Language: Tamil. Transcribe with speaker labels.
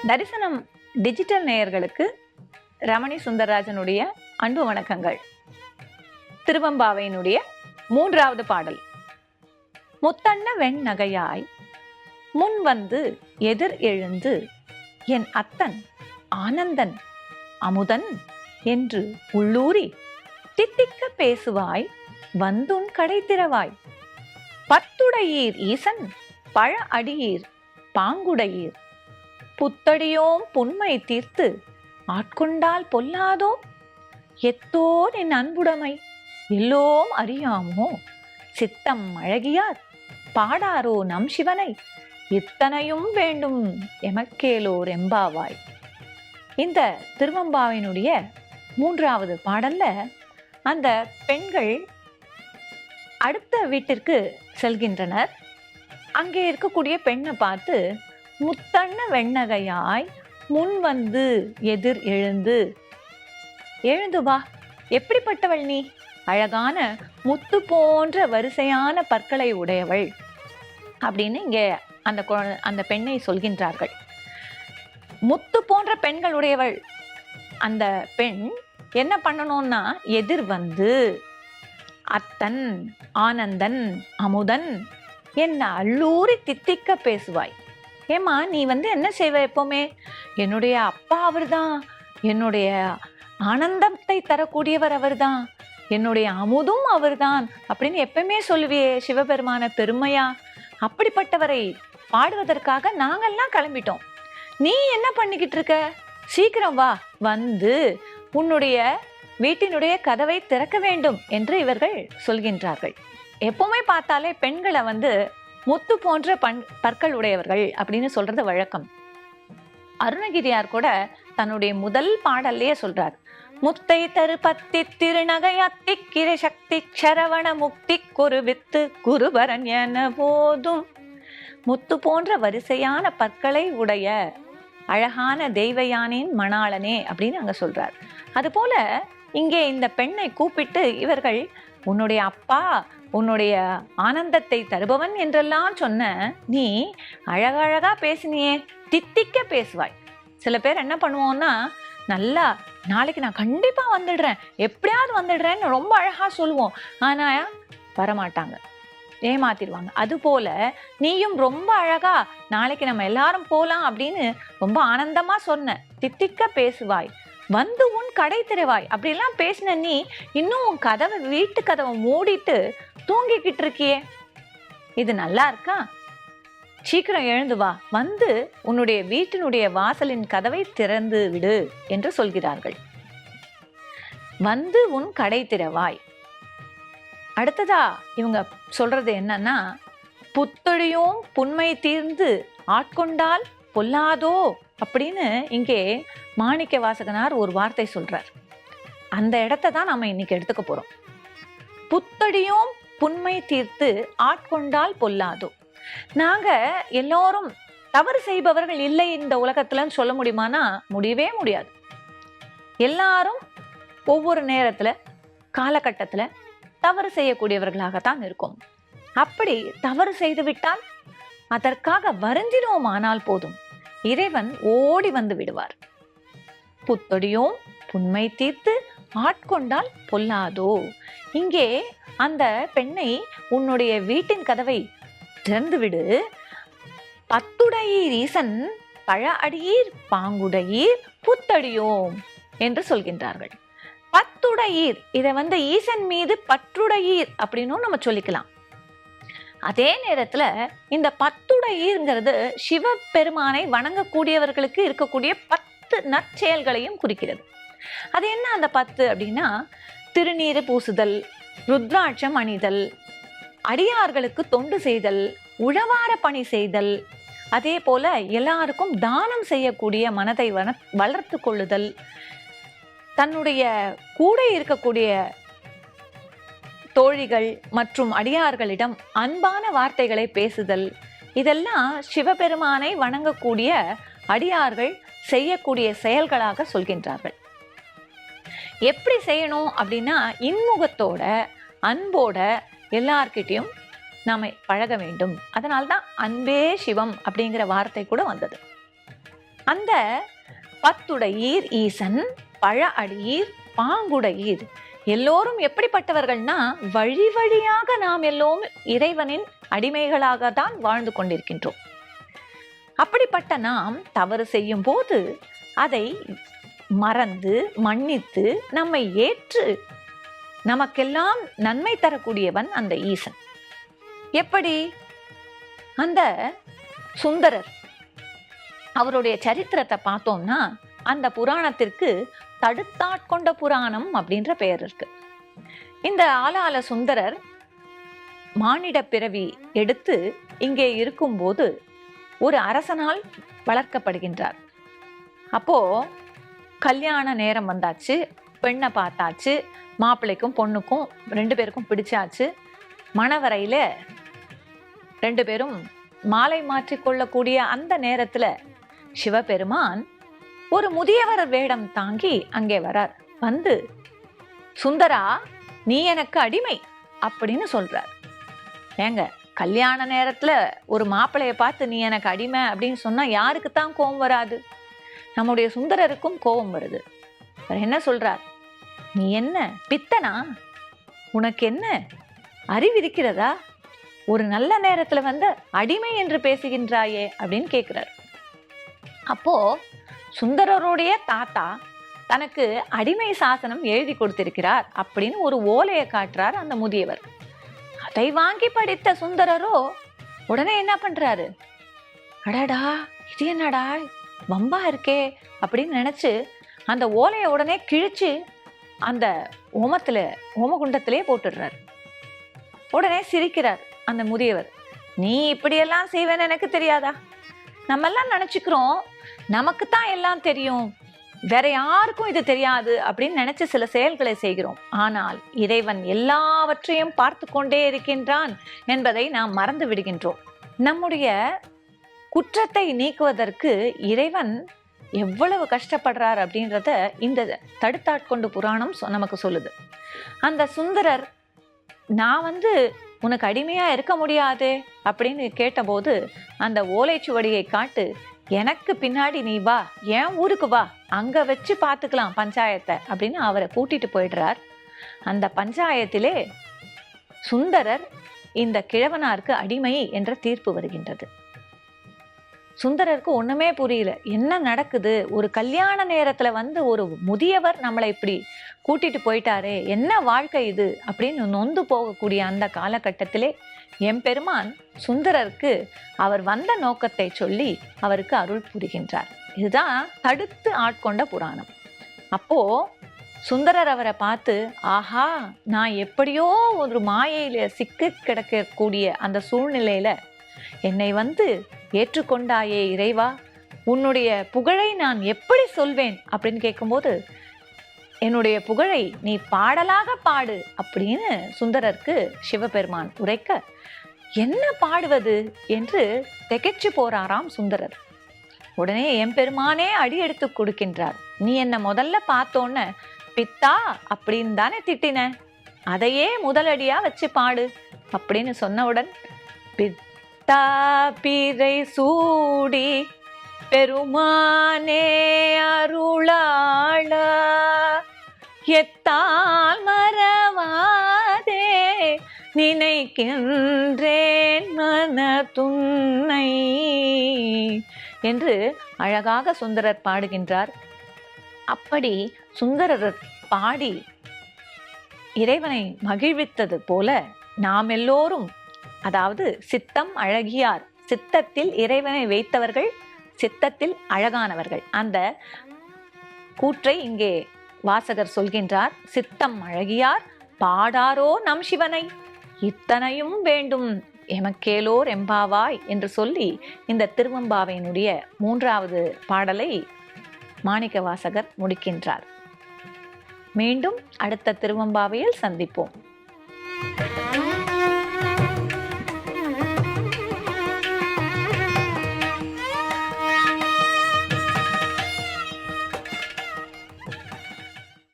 Speaker 1: தரிசனம் டிஜிட்டல் நேயர்களுக்கு ரமணி சுந்தரராஜனுடைய அன்பு வணக்கங்கள். திருவம்பாவையினுடைய 3வது பாடல். முத்தண்ண வெண்ணகையாய் முன் வந்து எதிர் எழுந்து என் அத்தன் ஆனந்தன் அமுதன் என்று உள்ளூரி தித்திக்க பேசுவாய் வந்துன் கடை திறவாய். பத்துடையீர் ஈசன் பழ அடியீர் பாங்குடையீர் புத்தடியோம் புன்மை தீர்த்து ஆட்கொண்டால் பொல்லாதோ. எத்தோ நின் அன்புடைமை எல்லோம் அறியாமோ சித்தம் அழகியார் பாடாரோ நம் சிவனை இத்தனையும் வேண்டும் எமக்கேலோர் எம்பாவாய். இந்த திருவம்பாவினுடைய 3வது பாடல்ல அந்த பெண்கள் அடுத்த வீட்டிற்கு செல்கின்றனர். அங்கே இருக்கக்கூடிய பெண்ணை பார்த்து முத்தண்ண வெண்ணகையாய் முன் வந்து எதிர் எழுந்து வா, எப்படிப்பட்டவள் நீ? அழகான முத்து போன்ற வரிசையான பற்களை உடையவள் அப்படின்னு இங்கே அந்த பெண்ணை சொல்கின்றார்கள். முத்து போன்ற பெண்கள் உடையவள் அந்த பெண் என்ன பண்ணணும்னா எதிர் வந்து அத்தன் ஆனந்தன் அமுதன் என்ன அள்ளூரி தித்திக்க பேசுவாய். ஏமா நீ என்ன செய்வ? எப்பவுமே என்னுடைய அப்பா அவர்தான், என்னுடைய ஆனந்தத்தை தரக்கூடியவர் அவர்தான், என்னுடைய அமுதும் அவர்தான் அப்படின்னு எப்பவுமே சொல்லுவியே சிவபெருமான பெருமையா. அப்படிப்பட்டவரை பாடுவதற்காக நாங்கள்லாம் கிளம்பிட்டோம். நீ என்ன பண்ணிக்கிட்டு இருக்க? சீக்கிரம் வா, வந்து உன்னுடைய வீட்டினுடைய கதவை திறக்க வேண்டும் என்று இவர்கள் சொல்கின்றார்கள். எப்பவுமே பார்த்தாலே பெண்களை முத்து போன்ற பற்கள் உடையவர்கள் அப்படின்னு சொல்றது வழக்கம். அருணகிரியார் கூட தன்னுடைய முதல் பாடல்லையே சொல்றார், முத்தை தரு பத்தி திருநகையத்தி கிரை சக்தி சரவண முக்தி குரு வித்து குருபரன் என போதும். முத்து போன்ற வரிசையான பற்களை உடைய அழகான தெய்வயானின் மணாளனே அப்படின்னு அங்க சொல்றார். அது போல இங்கே இந்த பெண்ணை கூப்பிட்டு இவர்கள் உன்னுடைய அப்பா உன்னுடைய ஆனந்தத்தை தருபவன் என்றெல்லாம் சொன்ன நீ அழகழகா பேசினியே, தித்திக்க பேசுவாய். சில பேர் என்ன பண்ணுவோம்னா, நல்லா நாளைக்கு நான் கண்டிப்பா வந்துடுறேன், எப்படியாவது வந்துடுறேன்னு ரொம்ப அழகா சொல்லுவோம். ஆனா வரமாட்டாங்க, ஏமாத்திடுவாங்க. அது போல நீயும் ரொம்ப அழகா நாளைக்கு நம்ம எல்லாரும் போலாம் அப்படின்னு ரொம்ப ஆனந்தமா சொன்ன, தித்திக்க பேசுவாய் வந்து உன் கடை திறவாய். அப்படிலாம் பேசின நீ இன்னும் உன் வீட்டு கதவை மூடிட்டு தூங்கிக்கிட்டு இருக்கியே, இது நல்லா இருக்கா? சீக்கிரம் எழுந்து வா, வந்து உன்னுடைய வீட்டினுடைய வாசலின் கதவை திறந்து விடு என்று சொல்கிறார்கள். வந்து உன் கடை திறவாய். அடுத்ததா இவங்க சொல்றது என்னன்னா, புத்தொழியும் புன்மை தீர்ந்து ஆட்கொண்டால் பொல்லாதோ அப்படின்னு இங்கே மாணிக்க வாசகனார் ஒரு வார்த்தை சொல்றார். அந்த இடத்தை தான் நாம இன்னைக்கு எடுத்துக்க போறோம். புத்தடியும் புன்மை தீர்த்து ஆட்கொண்டால் பொல்லாதோ. நாங்க எல்லோரும் தவறு செய்பவர்கள் இல்லை இந்த உலகத்துலன்னு சொல்ல முடியுமானா முடியவே முடியாது. எல்லாரும் ஒவ்வொரு நேரத்துல காலகட்டத்துல தவறு செய்யக்கூடியவர்களாகத்தான் இருக்கும். அப்படி தவறு செய்து விட்டால் அதற்காக வருந்தினோம் ஆனால் போதும், இறைவன் ஓடி வந்து விடுவார். புத்தொடியும் புன்மை தீர்த்து ஆட்கொண்டால் பொல்லாதோ. இங்கே அந்த பெண்ணை உன்னுடைய வீட்டின் கதவை திறந்து விடு, பத்துடையீர் ஈசன் பழ அடியீர் பாங்குடையீர் புத்தடியோம் என்று சொல்கின்றார்கள். பத்துடையீர், இதை ஈசன் மீது பற்றுடையீர் அப்படின்னும் நம்ம சொல்லிக்கலாம். அதே நேரத்துல இந்த பத்துடையீர்ங்கிறது சிவபெருமானை வணங்கக்கூடியவர்களுக்கு இருக்கக்கூடிய 10 நற்செயல்களையும் குறிக்கிறது. அது என்ன அந்த 10 அப்படின்னா, திருநீறு பூசுதல், ருத்ராட்சம் அணிதல், அடியார்களுக்கு தொண்டு செய்தல், உழவார பணி செய்தல், அதே போல எல்லாருக்கும் தானம் செய்யக்கூடிய மனதை வளர்த்து கொள்ளுதல், தன்னுடைய கூட இருக்கக்கூடிய தோழிகள் மற்றும் அடியார்களிடம் அன்பான வார்த்தைகளை பேசுதல், இதெல்லாம் சிவபெருமானை வணங்கக்கூடிய அடியார்கள் செய்யக்கூடிய செயல்களாக சொல்கின்றார்கள். எப்படி செய்யணும் அப்படின்னா, இன்முகத்தோட அன்போட எல்லார்கிட்டையும் நாம பழக வேண்டும். அதனால்தான் அன்பே சிவம் அப்படிங்கிற வார்த்தை கூட வந்தது. அந்த பத்துடையீர் ஈசன் பழ அடியீர் பாங்குடையீர் எல்லோரும் எப்படிப்பட்டவர்கள்னா வழி வழியாக நாம் எல்லோரும் இறைவனின் அடிமைகளாக தான் வாழ்ந்து கொண்டிருக்கின்றோம். அப்படிப்பட்ட நாம் தவறு செய்யும் போது அதை மறந்து மன்னித்து நம்மை ஏற்று நமக்கெல்லாம் நன்மை தரக்கூடியவன் அந்த ஈசன். எப்படி? அந்த சுந்தரர் அவருடைய சரித்திரத்தை பார்த்தோம்னா அந்த புராணத்திற்கு தடுத்தாட்கொண்ட புராணம் அப்படின்ற பெயர் இருக்கு. இந்த ஆலால சுந்தரர் மானிட பிறவி எடுத்து இங்கே இருக்கும்போது ஒரு அரசனால் வளர்க்கப்படுகின்றார். அப்போ கல்யாண நேரம் வந்தாச்சு, பெண்ணை பார்த்தாச்சு, மாப்பிள்ளைக்கும் பொண்ணுக்கும் 2 பேருக்கும் பிடிச்சாச்சு. மணவரையில 2 பேரும் மாலை மாற்றிக்கொள்ளக்கூடிய அந்த நேரத்துல சிவபெருமான் ஒரு முதியவர் வேடம் தாங்கி அங்கே வரார். வந்து, சுந்தரா நீ எனக்கு அடிமை அப்படின்னு சொல்றார். ஏங்க, கல்யாண நேரத்துல ஒரு மாப்பிள்ளைய பார்த்து நீ எனக்கு அடிமை அப்படின்னு சொன்னா யாருக்குத்தான் கோபம் வராது? நம்முடைய சுந்தரருக்கும் கோபம் வருது. அவர் என்ன சொல்றார்? நீ என்ன பித்தனா? உனக்கு என்ன அறிவிருக்கிறதா? ஒரு நல்ல நேரத்துல வந்து அடிமை என்று பேசுகின்றாயே அப்படின்னு கேட்கிறார். அப்போ சுந்தரருடைய தாத்தா தனக்கு அடிமை சாசனம் எழுதி கொடுத்திருக்கிறார் அப்படின்னு ஒரு ஓலையை காட்டுறார் அந்த முதியவர். அதை வாங்கி படித்த சுந்தரரோ உடனே என்ன பண்றாரு? அடடா, இது என்னடா வம்பா இருக்கே அப்படின்னு நினைச்சு அந்த ஓலையை உடனே கிழிச்சு அந்த ஓமகுண்டத்திலே போட்டுடுறார். உடனே சிரிக்கிறார் அந்த முதியவர். நீ இப்படியெல்லாம் செய்வேன்னு எனக்கு தெரியாதா? நம்ம எல்லாம் நினைச்சுக்கிறோம் நமக்குத்தான் எல்லாம் தெரியும், வேற யாருக்கும் இது தெரியாது அப்படின்னு நினைச்சு சில செயல்களை செய்கிறோம். ஆனால் இறைவன் எல்லாவற்றையும் பார்த்து கொண்டே இருக்கின்றான் என்பதை நாம் மறந்து விடுகின்றோம். நம்முடைய குற்றத்தை நீக்குவதற்கு இறைவன் எவ்வளவு கஷ்டப்படுறார் அப்படின்றத இந்த தடுத்தாட்கொண்டு புராணம் நமக்கு சொல்லுது. அந்த சுந்தரர், நான் வந்து உனக்கு அடிமையா இருக்க முடியாது அப்படின்னு கேட்டபோது அந்த ஓலைச்சுவடியை காட்டு, எனக்கு பின்னாடி நீ வா, என் ஊருக்கு வா, அங்க வச்சு பார்த்துக்கலாம் பஞ்சாயத்தை அப்படின்னு அவரை கூட்டிட்டு போயிடுறார். அந்த பஞ்சாயத்திலே சுந்தரர் இந்த கிழவனாருக்கு அடிமை என்ற தீர்ப்பு வருகின்றது. சுந்தரருக்கு ஒண்ணுமே புரியல, என்ன நடக்குது? ஒரு கல்யாண நேரத்துல வந்து ஒரு முதியவர் நம்மளை இப்படி கூட்டிட்டு போயிட்டாரே, என்ன வாழ்க்கை இது அப்படின்னு நொந்து போகக்கூடிய அந்த காலகட்டத்திலே எம்பெருமான் சுந்தரருக்கு அவர் வந்த நோக்கத்தை சொல்லி அவருக்கு அருள் புரிகின்றார். இதுதான் தடுத்து ஆட்கொண்ட புராணம். அப்போ சுந்தரர் அவரை பார்த்து, ஆஹா, நான் எப்படியோ ஒரு மாயையில சிக்க கிடக்கக்கூடிய அந்த சூழ்நிலையில என்னை வந்து ஏற்றுக்கொண்டாயே இறைவா, உன்னுடைய புகழை நான் எப்படி சொல்வேன் அப்படின்னு கேட்கும்போது, என்னுடைய புகழை நீ பாடலாக பாடு அப்படின்னு சுந்தரருக்கு சிவபெருமான் உரைக்க, என்ன பாடுவது என்று திகைச்சு போறாராம் சுந்தரர். உடனே எம்பெருமானே அடி எடுத்து கொடுக்கின்றார். நீ என்ன முதல்ல பார்த்தோன்ன பித்தா அப்படின்னு தானே திட்டின, அதையே முதலடியா வச்சு பாடு அப்படின்னு சொன்னவுடன், பித்தா பிறை சூடி பெருமானே அருளாள எத்தால் மறவாதே நினைக்கின்றேன் மன துன்னை என்று அழகாக சுந்தரர் பாடுகின்றார். அப்படி சுந்தரர் பாடி இறைவனை மகிழ்வித்தது போல நாம் எல்லோரும், அதாவது சித்தம் அழகியார், சித்தத்தில் இறைவனை வைத்தவர்கள் சித்தத்தில் அழகானவர்கள், அந்த கூற்றை இங்கே வாசகர் சொல்கின்றார். சித்தம் அழகியார் பாடாரோ நம் சிவனை, இத்தனையும் வேண்டும் எமக்கேலோர் எம்பாவாய் என்று சொல்லி இந்த திருவெம்பாவையினுடைய 3வது பாடலை மாணிக்க வாசகர் முடிக்கின்றார். மீண்டும் அடுத்த திருவெம்பாவையில் சந்திப்போம்.